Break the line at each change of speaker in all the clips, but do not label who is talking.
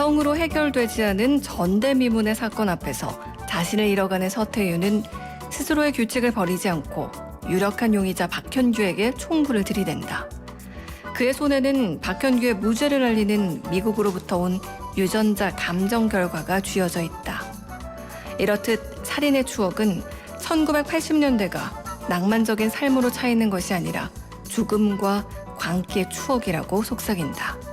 이성으로 해결되지 않은 전대미문의 사건 앞에서 자신을 잃어가는 서태유는 스스로의 규칙을 버리지 않고 유력한 용의자 박현규에게 총구를 들이댄다. 그의 손에는 박현규의 무죄를 알리는 미국으로부터 온 유전자 감정 결과가 쥐어져 있다. 이렇듯 살인의 추억은 1980년대가 낭만적인 삶으로 차 있는 것이 아니라 죽음과 광기의 추억이라고 속삭인다.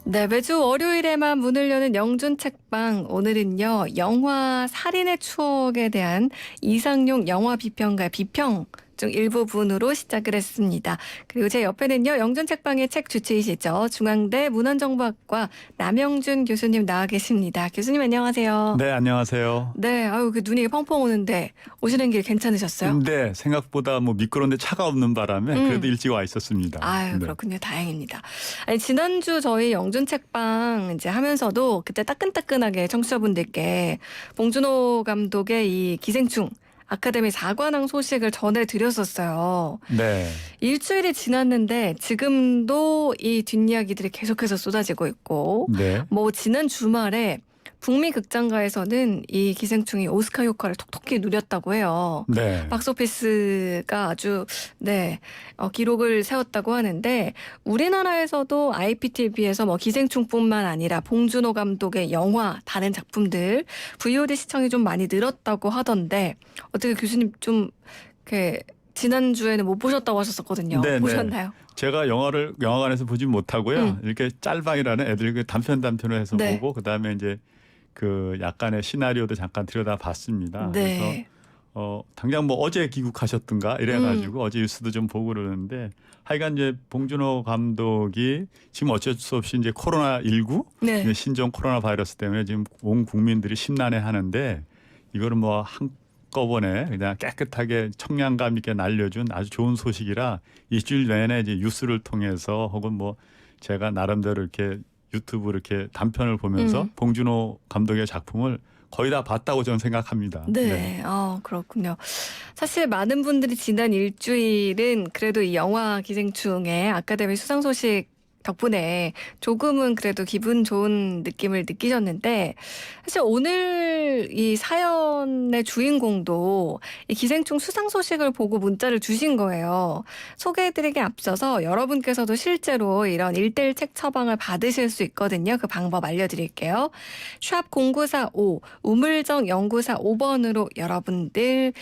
네, 매주 월요일에만 문을 여는 영준 책방. 오늘은요, 영화 살인의 추억에 대한 이상용 영화 비평가의 비평 중 일부분으로 시작을 했습니다. 그리고 제 옆에는요, 영준 책방의 책 주치이시죠. 중앙대 문헌정보학과 남영준 교수님 나와 계십니다. 교수님 안녕하세요.
네, 안녕하세요.
네, 아유, 그 눈이 펑펑 오는데 오시는 길 괜찮으셨어요?
네, 생각보다 미끄러운데 차가 없는 바람에 그래도 일찍 와 있었습니다.
아유,
네.
그렇군요. 다행입니다. 아니, 지난주 저희 영준 책방 이제 하면서도 그때 따끈따끈하게 청취자분들께 봉준호 감독의 이 기생충 아카데미 4관왕 소식을 전해드렸었어요.
네.
일주일이 지났는데 지금도 이 뒷이야기들이 계속해서 쏟아지고 있고
네.
뭐 지난 주말에 북미 극장가에서는 이 기생충이 오스카 효과를 톡톡히 누렸다고 해요.
네.
박스오피스가 아주 기록을 세웠다고 하는데 우리나라에서도 IPTV에서 뭐 기생충뿐만 아니라 봉준호 감독의 영화 다른 작품들 VOD 시청이 좀 많이 늘었다고 하던데 어떻게 교수님 좀 이렇게 지난주에는 못 보셨다고 하셨었거든요.
네,
보셨나요?
제가 영화를 영화관에서 보지 못하고요. 이렇게 짤방이라는 애들 그 단편을 해서
네.
보고 그다음에 이제 그 약간의 시나리오도 잠깐 들여다봤습니다.
네.
그래서 당장 뭐 어제 귀국하셨던가 이래가지고 어제 뉴스도 좀 보고 그러는데 하여간 이제 봉준호 감독이 지금 어쩔 수 없이 이제 코로나19
네.
신종 코로나 바이러스 때문에 지금 온 국민들이 심란해하는데 이거를 뭐 한꺼번에 그냥 깨끗하게 청량감 있게 날려준 아주 좋은 소식이라 일주일 내내 이제 뉴스를 통해서 혹은 뭐 제가 나름대로 이렇게 유튜브 이렇게 단편을 보면서 봉준호 감독의 작품을 거의 다 봤다고 저는 생각합니다.
네, 그렇군요. 사실 많은 분들이 지난 일주일은 그래도 이 영화 기생충의 아카데미 수상 소식 덕분에 조금은 그래도 기분 좋은 느낌을 느끼셨는데 사실 오늘 이 사연의 주인공도 이 기생충 수상 소식을 보고 문자를 주신 거예요. 소개해드리기 앞서서 여러분께서도 실제로 이런 1:1 책 처방을 받으실 수 있거든요. 그 방법 알려드릴게요. 샵 0945 우물정 연구사 5번으로 여러분들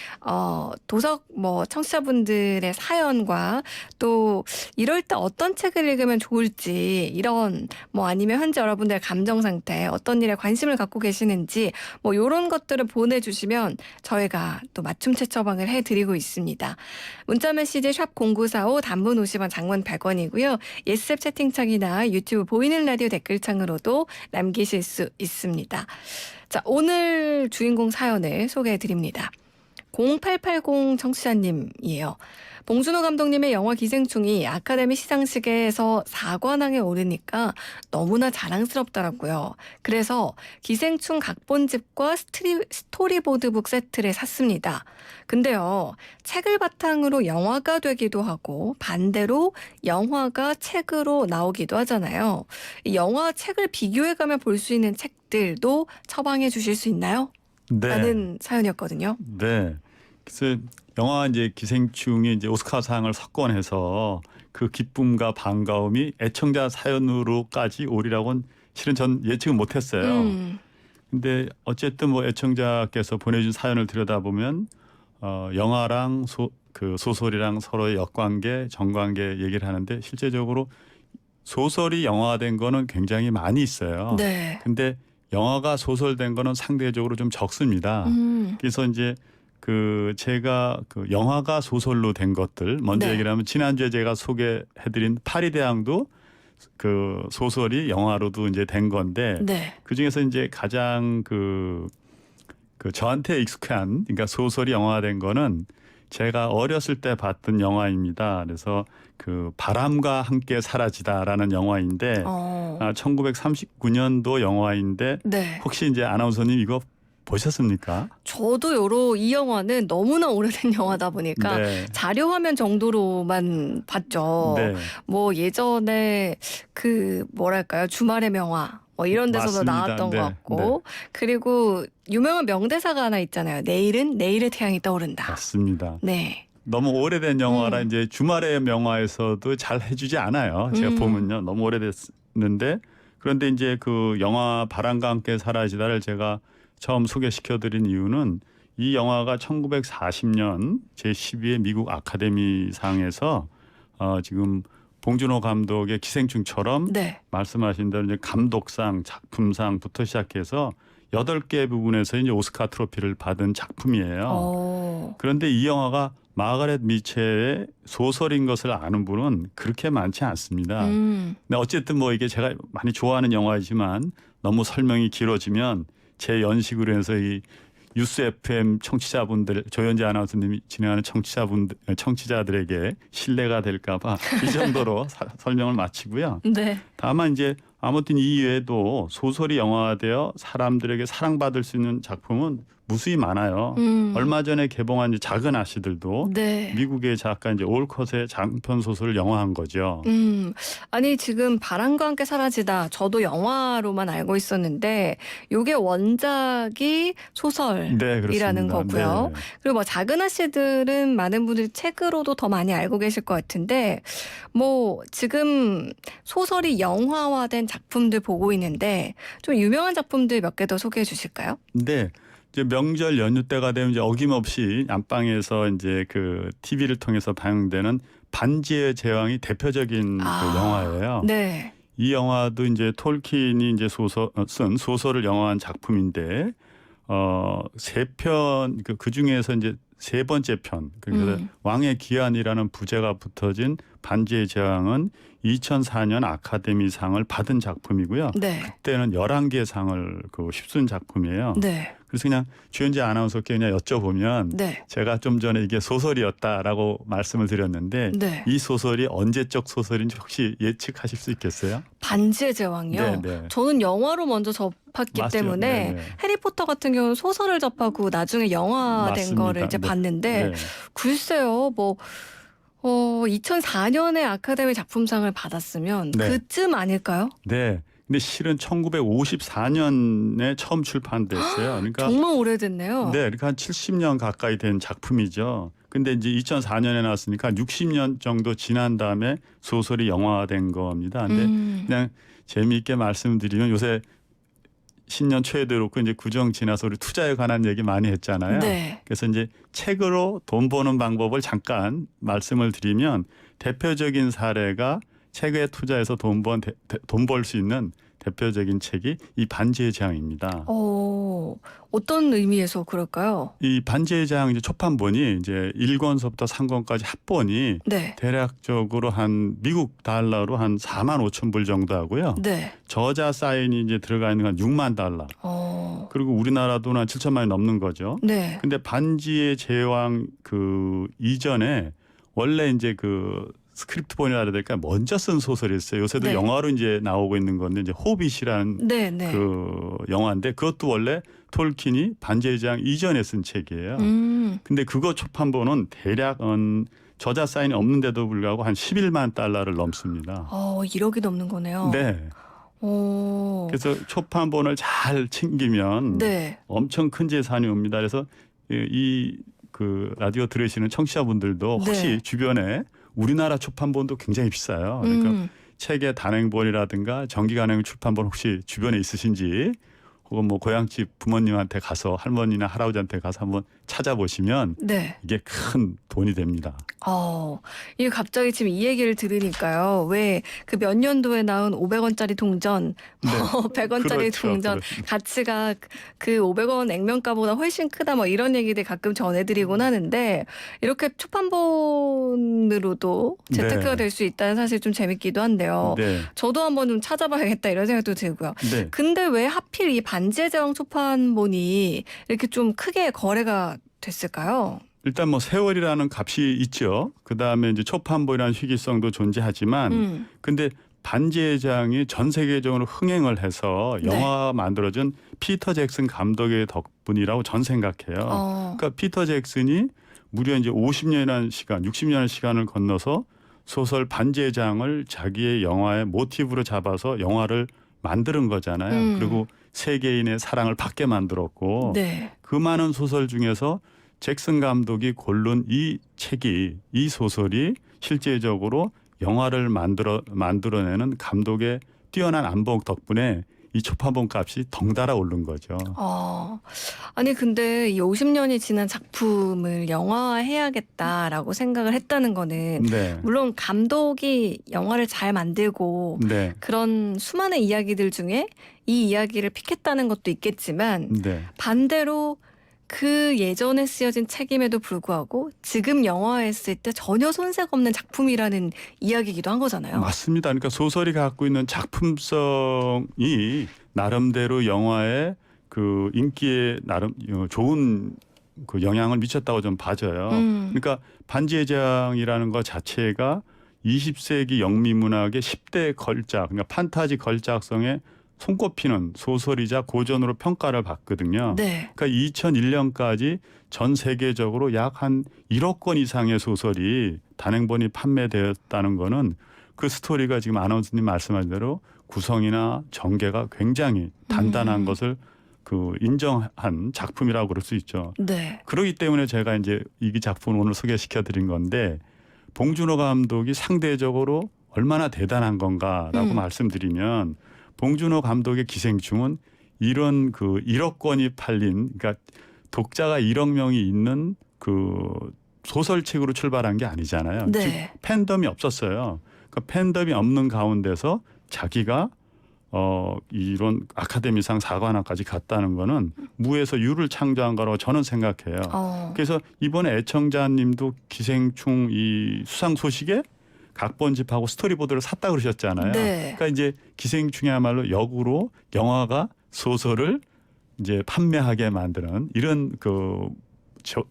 도석 청취자분들의 사연과 또 이럴 때 어떤 책을 읽으면 좋을지 이런 아니면 현재 여러분들의 감정 상태 어떤 일에 관심을 갖고 계시는지 이런 것들을 보내주시면 저희가 또 맞춤책 처방을 해드리고 있습니다. 문자메시지 샵 0945 단문 50원 장문 100원이고요. 예스앱 채팅창이나 유튜브 보이는 라디오 댓글창으로도 남기실 수 있습니다. 자, 오늘 주인공 사연을 소개해드립니다. 0880 청취자님이에요. 봉준호 감독님의 영화 기생충이 아카데미 시상식에서 4관왕에 오르니까 너무나 자랑스럽더라고요. 그래서 기생충 각본집과 스토리보드북 세트를 샀습니다. 근데요, 책을 바탕으로 영화가 되기도 하고 반대로 영화가 책으로 나오기도 하잖아요. 이 영화와 책을 비교해가며 볼 수 있는 책들도 처방해 주실 수 있나요?
네.
라는 사연이었거든요.
네. 그래서 영화 이제 기생충이 이제 오스카상을 석권해서 그 기쁨과 반가움이 애청자 사연으로까지 오리라고는 실은 전 예측은 못했어요. 근데 어쨌든 애청자께서 보내준 사연을 들여다보면 영화랑 소설이랑 서로의 역관계, 정관계 얘기를 하는데 실제적으로 소설이 영화화된 거는 굉장히 많이 있어요.
네.
근데 영화가 소설된 거는 상대적으로 좀 적습니다. 그래서 이제 제가 영화가 소설로 된 것들 먼저
네.
얘기를 하면 지난주에 제가 소개해드린 파리대항도 소설이 영화로도 이제 된 건데
네.
그 중에서 이제 가장 저한테 익숙한 그러니까 소설이 영화화된 거는 제가 어렸을 때 봤던 영화입니다. 그래서 바람과 함께 사라지다라는 영화인데 1939년도 영화인데
네.
혹시 이제 아나운서님 이거 보셨습니까?
저도 이 영화는 너무나 오래된 영화다 보니까
네.
자료 화면 정도로만 봤죠.
네.
뭐 예전에 그 뭐랄까요, 주말의 명화 뭐 이런 데서도
맞습니다.
나왔던
네,
것 같고, 그리고 유명한 명대사가 하나 있잖아요. 내일은 내일의 태양이 떠오른다.
맞습니다.
네.
너무 오래된 영화라 이제 주말의 명화에서도 잘 해주지 않아요. 제가 보면요. 너무 오래됐는데, 그런데 이제 그 영화 바람과 함께 사라지다를 제가 처음 소개시켜드린 이유는 이 영화가 1940년 제12회 미국 아카데미상에서 지금 봉준호 감독의 기생충처럼
네.
말씀하신 대로 이제 감독상, 작품상부터 시작해서 8개 부분에서 이제 오스카 트로피를 받은 작품이에요. 그런데 이 영화가 마가렛 미첼의 소설인 것을 아는 분은 그렇게 많지 않습니다. 근데 어쨌든 뭐 이게 제가 많이 좋아하는 영화이지만 너무 설명이 길어지면 제 연식으로 해서 이 뉴스 FM 청취자분들, 조현재 아나운서님이 진행하는 청취자들에게 신뢰가 될까봐 이 정도로 설명을 마치고요.
네.
다만 이제 아무튼 이 이외에도 소설이 영화되어 사람들에게 사랑받을 수 있는 작품은 무수히 많아요. 얼마 전에 개봉한 이제 작은 아씨들도
네.
미국의 작가 이제 올컷의 장편 소설을 영화한 거죠.
아니 지금 바람과 함께 사라지다 저도 영화로만 알고 있었는데 요게 원작이 소설이라는
네, 그렇습니다.
거고요.
네.
그리고 뭐 작은 아씨들은 많은 분들이 책으로도 더 많이 알고 계실 것 같은데, 뭐 지금 소설이 영화화된 작품들 보고 있는데 좀 유명한 작품들 몇 개 더 소개해 주실까요?
네. 이제 명절 연휴 때가 되면 이제 어김없이 안방에서 이제 그 TV를 통해서 방영되는 반지의 제왕이 대표적인 그 영화예요.
네.
이 영화도 이제 톨킨이 이제 쓴 소설을 영화한 작품인데, 세 편, 그 중에서 이제 세 번째 편, 그래서 왕의 기한이라는 부제가 붙어진 반지의 제왕은 2004년 아카데미상을 받은 작품이고요.
네.
그때는 11개 상을 휩쓴 작품이에요.
네.
그래서 그냥 주현재 아나운서께 그냥 여쭤보면
네.
제가 좀 전에 이게 소설이었다라고 말씀을 드렸는데
네.
이 소설이 언제적 소설인지 혹시 예측하실 수 있겠어요?
반지의 제왕이요?
네, 네.
저는 영화로 먼저 접했기
맞죠.
때문에
네네.
해리포터 같은 경우는 소설을 접하고 나중에 영화된
맞습니다.
거를 이제
네.
봤는데,
네.
글쎄요, 뭐 2004년에 아카데미 작품상을 받았으면
네.
그쯤 아닐까요?
네. 근데 실은 1954년에 처음 출판됐어요. 그러니까
정말 오래됐네요.
네, 그러니까 한 70년 가까이 된 작품이죠. 근데 이제 2004년에 나왔으니까 60년 정도 지난 다음에 소설이 영화화된 겁니다. 근데 그냥 재미있게 말씀드리면 요새 신년 초에도 그렇고 이제 구정 지나서 우리 투자에 관한 얘기 많이 했잖아요.
네.
그래서 이제 책으로 돈 버는 방법을 잠깐 말씀을 드리면 대표적인 사례가 책에 투자해서 돈 벌 수 있는 대표적인 책이 이 반지의 제왕입니다.
어떤 의미에서 그럴까요?
이 반지의 제왕 이제 초판본이 이제 1권서부터 3권까지 합본이
네.
대략적으로 한 미국 달러로 한 4만 5천 불 정도 하고요.
네.
저자 사인이 이제 들어가 있는 건 6만 달러. 그리고 우리나라 돈 한 7천만이 넘는 거죠.
네.
근데 반지의 제왕 그 이전에 원래 이제 그 스크립트본이라 해야 될까 먼저 쓴 소설이었어요. 요새도
네.
영화로 이제 나오고 있는 건데 이제 호빗이라는
네, 네.
그 영화인데 그것도 원래 톨킨이 반지의 제왕 이전에 쓴 책이에요. 근데 그거 초판본은 대략 저자 사인이 없는데도 불구하고 한 11만 달러를 넘습니다.
1억이 넘는 거네요.
네. 그래서 초판본을 잘 챙기면
네.
엄청 큰 재산이 옵니다. 그래서 이 그 라디오 들으시는 청취자분들도 혹시
네.
주변에 우리나라 초판본도 굉장히 비싸요. 그러니까 책의 단행본이라든가 정기 간행 출판본 혹시 주변에 있으신지, 혹은 뭐 고향집 부모님한테 가서 할머니나 할아버지한테 가서 한번 찾아보시면
네.
이게 큰 돈이 됩니다.
이게 갑자기 지금 이 얘기를 들으니까요. 왜 그 몇 년도에 나온 500원짜리 동전,
네.
100원짜리
그렇죠.
동전 가치가 그 500원 액면가보다 훨씬 크다, 뭐 이런 얘기들 가끔 전해드리곤 하는데, 이렇게 초판본으로도 재테크가
네.
될 수 있다는 사실 좀 재밌기도 한데요.
네.
저도 한번 좀 찾아봐야겠다 이런 생각도 들고요.
네.
근데 왜 하필 이 반지의 제왕 초판본이 이렇게 좀 크게 거래가 됐을까요?
일단 뭐 세월이라는 값이 있죠. 그다음에 이제 초판본이라는 희귀성도 존재하지만 근데 반지의 제왕이 전 세계적으로 흥행을 해서
네.
영화가 만들어진 피터 잭슨 감독의 덕분이라고 전 생각해요. 그러니까 피터 잭슨이 무려 이제 50년이라는 시간, 60년의 시간을 건너서 소설 반지의 제왕을 자기의 영화의 모티브로 잡아서 영화를 만드는 거잖아요. 그리고 세계인의 사랑을 받게 만들었고
네.
그 많은 소설 중에서 잭슨 감독이 고른 이 책이 이 소설이 실제적으로 영화를 만들어내는 감독의 뛰어난 안목 덕분에 이 초판본 값이 덩달아 오른 거죠.
아니 근데 이 50년이 지난 작품을 영화화해야겠다라고 생각을 했다는 거는
네.
물론 감독이 영화를 잘 만들고
네.
그런 수많은 이야기들 중에 이 이야기를 픽했다는 것도 있겠지만
네.
반대로 그 예전에 쓰여진 책임에도 불구하고 지금 영화화했을 때 전혀 손색 없는 작품이라는 이야기이기도 한 거잖아요.
맞습니다. 그러니까 소설이 갖고 있는 작품성이 나름대로 영화의 그 인기에 나름 좋은 그 영향을 미쳤다고 좀 봐져요. 그러니까 반지의 제왕이라는 것 자체가 20세기 영미 문학의 10대 걸작, 그러니까 판타지 걸작성에 손꼽히는 소설이자 고전으로 평가를 받거든요.
네.
그러니까 2001년까지 전 세계적으로 약 한 1억 권 이상의 소설이 단행본이 판매되었다는 거는 그 스토리가 지금 아나운서님 말씀하신 대로 구성이나 전개가 굉장히 단단한 것을 그 인정한 작품이라고 그럴 수 있죠.
네.
그렇기 때문에 제가 이제 이 작품을 오늘 소개시켜 드린 건데 봉준호 감독이 상대적으로 얼마나 대단한 건가라고 말씀드리면 봉준호 감독의 기생충은 이런 그 1억 권이 팔린 그러니까 독자가 1억 명이 있는 그 소설책으로 출발한 게 아니잖아요.
네.
즉 팬덤이 없었어요. 그러니까 팬덤이 없는 가운데서 자기가 이런 아카데미상 사관왕까지 갔다는 거는 무에서 유를 창조한 거라고 저는 생각해요. 그래서 이번에 애청자님도 기생충 이 수상 소식에 각본집하고 스토리보드를 샀다 그러셨잖아요.
네.
그러니까 이제 기생충이야말로 역으로 영화가 소설을 이제 판매하게 만드는 이런 그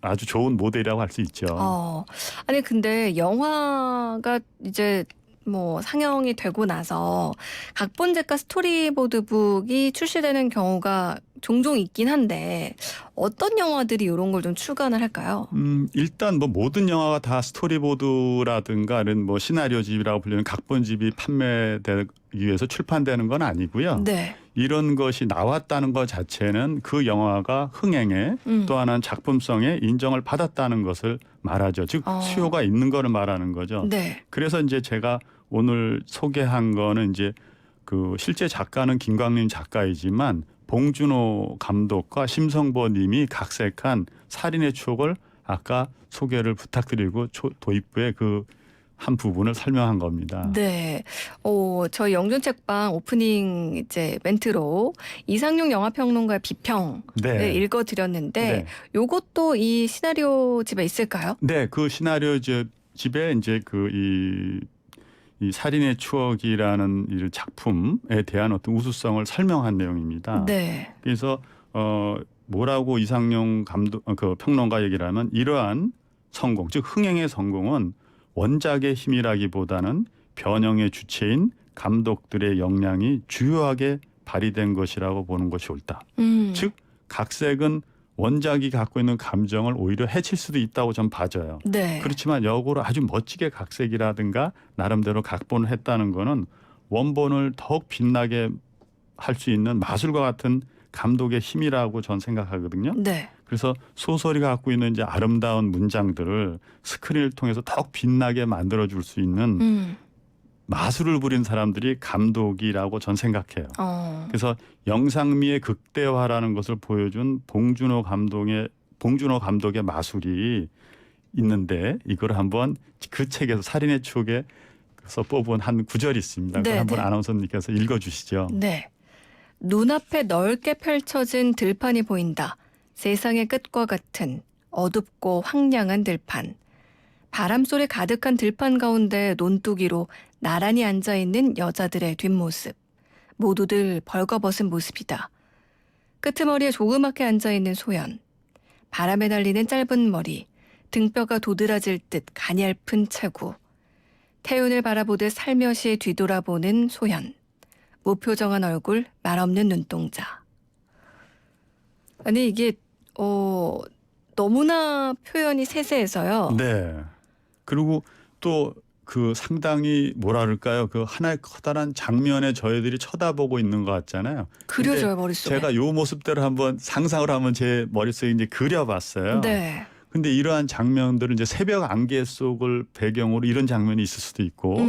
아주 좋은 모델이라고 할 수 있죠.
아니 근데 영화가 이제 뭐 상영이 되고 나서 각본집과 스토리보드북이 출시되는 경우가 종종 있긴 한데 어떤 영화들이 이런 걸 좀 출간을 할까요?
일단 뭐 모든 영화가 다 스토리보드라든가 이런 뭐 시나리오집이라고 불리는 각본집이 판매되기 위해서 출판되는 건 아니고요.
네.
이런 것이 나왔다는 것 자체는 그 영화가 흥행에 또 하나는 작품성에 인정을 받았다는 것을 말하죠. 즉 수요가 있는 거를 말하는 거죠.
네.
그래서 이제 제가 오늘 소개한 거는 이제 그 실제 작가는 김광림 작가이지만 봉준호 감독과 심성보 님이 각색한 살인의 추억을 아까 소개를 부탁드리고 도입부에 그 한 부분을 설명한 겁니다.
네. 저희 영준책방 오프닝 이제 멘트로 이상용 영화평론가의 비평을
네.
읽어드렸는데
네.
요것도 이 시나리오 집에 있을까요?
네, 그 시나리오 집에 이제 이 살인의 추억이라는 이 작품에 대한 어떤 우수성을 설명한 내용입니다.
네.
그래서 뭐라고 이상용 감독 그 평론가 얘기를 하면 이러한 성공, 즉 흥행의 성공은 원작의 힘이라기보다는 변형의 주체인 감독들의 역량이 주요하게 발휘된 것이라고 보는 것이 옳다. 즉 각색은 원작이 갖고 있는 감정을 오히려 해칠 수도 있다고 전 봐져요.
네.
그렇지만 역으로 아주 멋지게 각색이라든가 나름대로 각본을 했다는 거는 원본을 더욱 빛나게 할 수 있는 마술과 같은 감독의 힘이라고 전 생각하거든요.
네.
그래서 소설이 갖고 있는 이제 아름다운 문장들을 스크린을 통해서 더욱 빛나게 만들어줄 수 있는 마술을 부린 사람들이 감독이라고 전 생각해요. 그래서 영상미의 극대화라는 것을 보여준 봉준호 감독의 마술이 있는데 이걸 한번 그 책에서 살인의 추억에서 뽑은 한 구절이 있습니다. 그걸 한번 아나운서님께서 읽어주시죠.
네. 눈앞에 넓게 펼쳐진 들판이 보인다. 세상의 끝과 같은 어둡고 황량한 들판. 바람소리 가득한 들판 가운데 논두기로 나란히 앉아있는 여자들의 뒷모습. 모두들 벌거벗은 모습이다. 끄트머리에 조그맣게 앉아있는 소연. 바람에 날리는 짧은 머리. 등뼈가 도드라질 듯 가냘픈 체구. 태윤을 바라보듯 살며시 뒤돌아보는 소현. 무표정한 얼굴, 말없는 눈동자. 아니 이게 너무나 표현이 세세해서요.
네. 그리고 또 그 상당히 뭐라 그럴까요? 그 하나의 커다란 장면에 저희들이 쳐다보고 있는 것 같잖아요.
그려져요 머릿속에.
제가 요 모습대로 한번 상상을 한번 제 머릿속에 이제 그려봤어요.
네.
근데 이러한 장면들은 이제 새벽 안개 속을 배경으로 이런 장면이 있을 수도 있고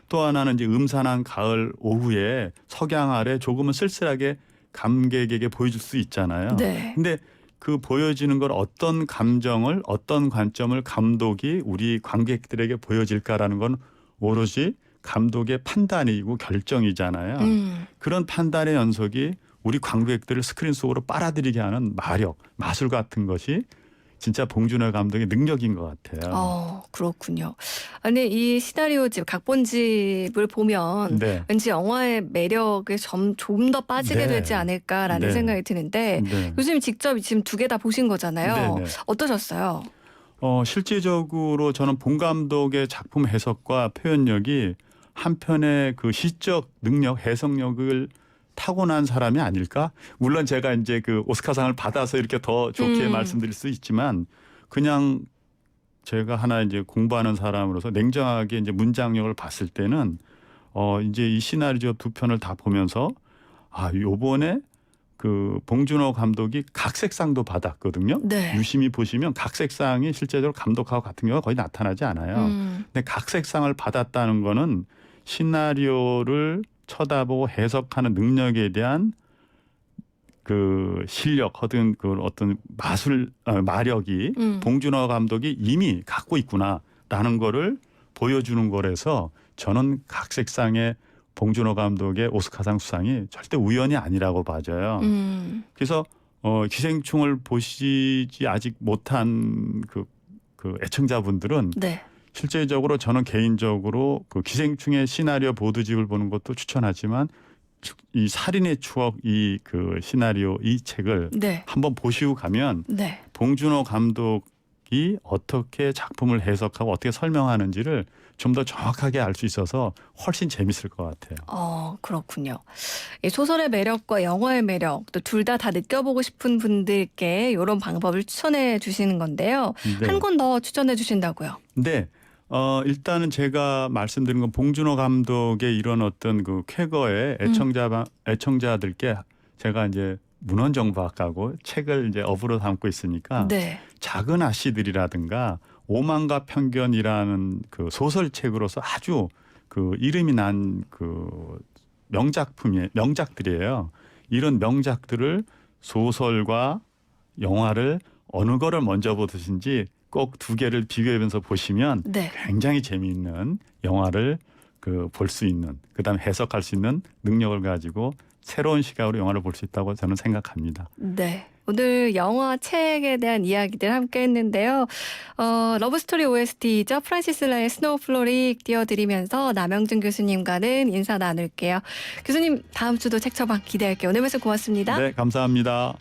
또 하나는 이제 음산한 가을 오후에 석양 아래 조금은 쓸쓸하게 감객에게 보여줄 수 있잖아요.
네.
근데 그 보여지는 걸 어떤 감정을 어떤 관점을 감독이 우리 관객들에게 보여질까라는 건 오로지 감독의 판단이고 결정이잖아요. 그런 판단의 연속이 우리 관객들을 스크린 속으로 빨아들이게 하는 마력, 마술 같은 것이 진짜 봉준호 감독의 능력인 것 같아요.
그렇군요. 아니 이 시나리오집, 각본집을 보면
네.
왠지 영화의 매력에 조금 더 빠지게
네.
되지 않을까라는
네.
생각이 드는데
네.
교수님 직접 지금 2개 다 보신 거잖아요.
네, 네.
어떠셨어요?
실질적으로 저는 봉 감독의 작품 해석과 표현력이 한편의 그 시적 능력, 해석력을 타고난 사람이 아닐까? 물론 제가 이제 그 오스카상을 받아서 이렇게 더 좋게 말씀드릴 수 있지만 그냥 제가 하나 이제 공부하는 사람으로서 냉정하게 이제 문장력을 봤을 때는 이제 이 시나리오 2편을 다 보면서 요번에 그 봉준호 감독이 각색상도 받았거든요.
네.
유심히 보시면 각색상이 실제적으로 감독하고 같은 경우가 거의 나타나지 않아요. 근데 각색상을 받았다는 거는 시나리오를 쳐다보고 해석하는 능력에 대한 그 실력, 혹은 그 어떤 마력이 봉준호 감독이 이미 갖고 있구나라는 거를 보여주는 거라서 저는 각색상의 봉준호 감독의 오스카상 수상이 절대 우연이 아니라고 봐져요. 그래서 기생충을 보시지 아직 못한 그 애청자분들은
네.
실제적으로 저는 개인적으로 그 기생충의 시나리오 보도집을 보는 것도 추천하지만 이 살인의 추억 이 그 시나리오 이 책을
네.
한번 보시고 가면
네.
봉준호 감독이 어떻게 작품을 해석하고 어떻게 설명하는지를 좀 더 정확하게 알 수 있어서 훨씬 재밌을 것 같아요.
그렇군요. 이 소설의 매력과 영화의 매력 또 둘 다 느껴보고 싶은 분들께 이런 방법을 추천해 주시는 건데요.
네.
한 권 더 추천해 주신다고요.
네. 일단은 제가 말씀드린 건 봉준호 감독의 이런 어떤 그 쾌거에 애청자들께 제가 이제 문헌정보학하고 책을 이제 업으로 담고 있으니까
네.
작은 아씨들이라든가 오만과 편견이라는 그 소설책으로서 아주 그 이름이 난 그 명작들이에요. 이런 명작들을 소설과 영화를 어느 거를 먼저 보듯인지 꼭 2개를 비교하면서 보시면
네.
굉장히 재미있는 영화를 볼 수 있는, 그다음에 해석할 수 있는 능력을 가지고 새로운 시각으로 영화를 볼 수 있다고 저는 생각합니다.
네. 오늘 영화 책에 대한 이야기들 함께 했는데요. 러브스토리 OST이죠. 프란시스 라의 스노우 플로릭 띄워드리면서 남영준 교수님과는 인사 나눌게요. 교수님 다음 주도 책 처방 기대할게요. 오늘 말씀 고맙습니다.
네, 감사합니다.